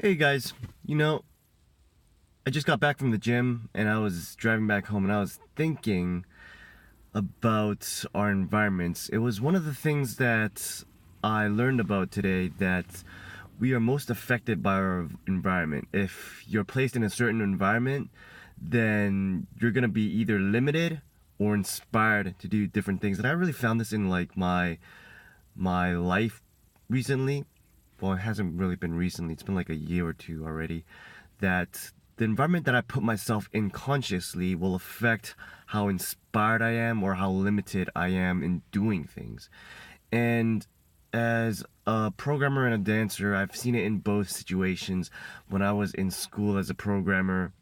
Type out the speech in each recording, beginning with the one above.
Hey guys, you know, I just got back from the gym and I was driving back home and I was thinking about our environments. It was one of the things that I learned about today that we are most affected by our environment. If you're placed in a certain environment, then you're gonna be either limited or inspired to do different things. And I really found this in like my life recently. Well, it hasn't really been recently. It's been like a year or two already. That the environment that I put myself in consciously will affect how inspired I am or how limited I am in doing things. And as a programmer and a dancer, I've seen it in both situations. When I was in school as a programmer,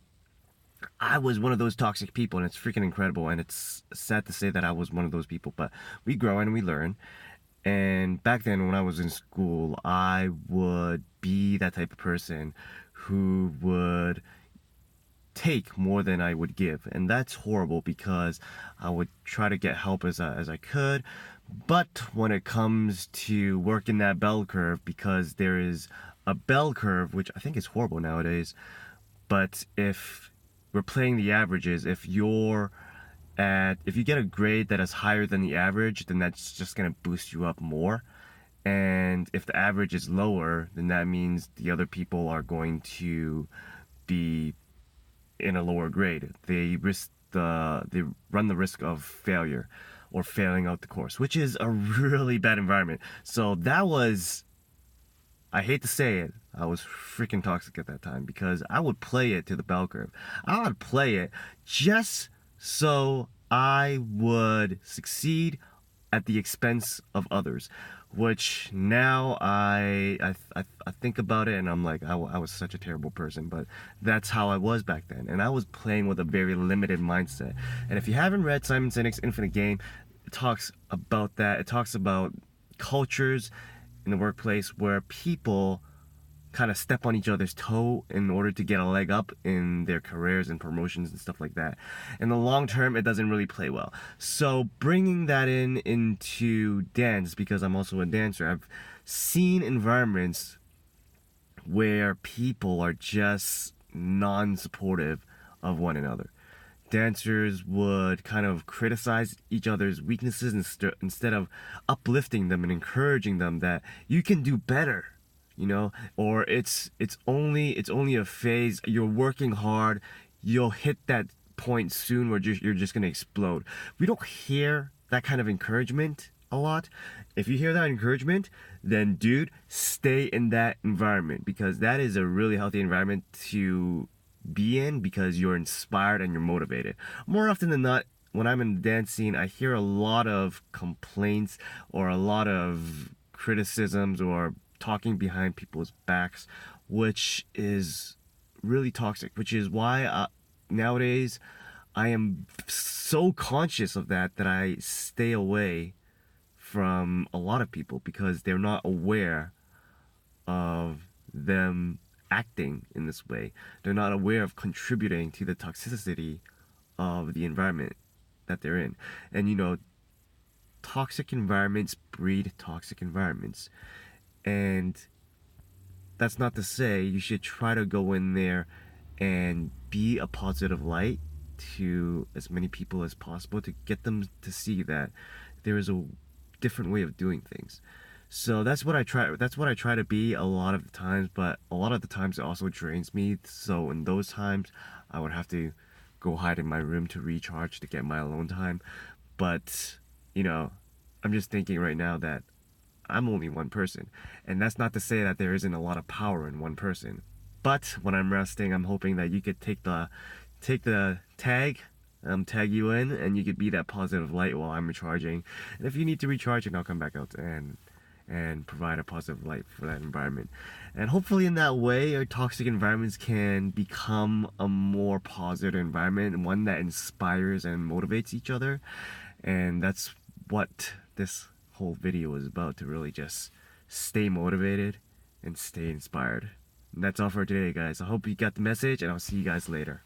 I was one of those toxic people, and it's freaking incredible. And it's sad to say that I was one of those people, but we grow and we learn. And back then, when I was in school, I would be that type of person who would take more than I would give. And that's horrible because I would try to get help as I could. But when it comes to working that bell curve, because there is a bell curve, which I think is horrible nowadays, but if we're playing the averages, if you get a grade that is higher than the average, then that's just going to boost you up more. And if the average is lower, then that means the other people are going to be in a lower grade. They run the risk of failure or failing out the course, which is a really bad environment. So that was, I hate to say it, I was freaking toxic at that time because I would play it to the bell curve. I would play it just so I would succeed at the expense of others, which now I think about it and I'm like, I was such a terrible person, but that's how I was back then. And I was playing with a very limited mindset. And if you haven't read Simon Sinek's Infinite Game, it talks about that. It talks about cultures in the workplace where people kind of step on each other's toe in order to get a leg up in their careers and promotions and stuff like that. In the long term, it doesn't really play well. So bringing that into dance, because I'm also a dancer, I've seen environments where people are just non-supportive of one another. Dancers would kind of criticize each other's weaknesses instead of uplifting them and encouraging them that you can do better, or it's only a phase. You're working hard. You'll hit that point soon where you're just gonna explode. We don't hear that kind of encouragement a lot. If you hear that encouragement, then dude, stay in that environment because that is a really healthy environment to be in because you're inspired and you're motivated. More often than not, when I'm in the dance scene, I hear a lot of complaints or a lot of criticisms or talking behind people's backs, which is really toxic, which is why nowadays I am so conscious of that I stay away from a lot of people because they're not aware of them acting in this way. They're not aware of contributing to the toxicity of the environment that they're in. And toxic environments breed toxic environments. And that's not to say you should try to go in there and be a positive light to as many people as possible to get them to see that there is a different way of doing things. So that's what I try to be a lot of the times, but a lot of the times it also drains me. So in those times I would have to go hide in my room to recharge to get my alone time. But I'm just thinking right now that I'm only one person. And that's not to say that there isn't a lot of power in one person. But when I'm resting, I'm hoping that you could take the tag you in, and you could be that positive light while I'm recharging. And if you need to recharge, and I'll come back out and provide a positive light for that environment. And hopefully in that way, our toxic environments can become a more positive environment, one that inspires and motivates each other. And that's what this whole video is about, to really just stay motivated and stay inspired. And that's all for today, guys. I hope you got the message, and I'll see you guys later.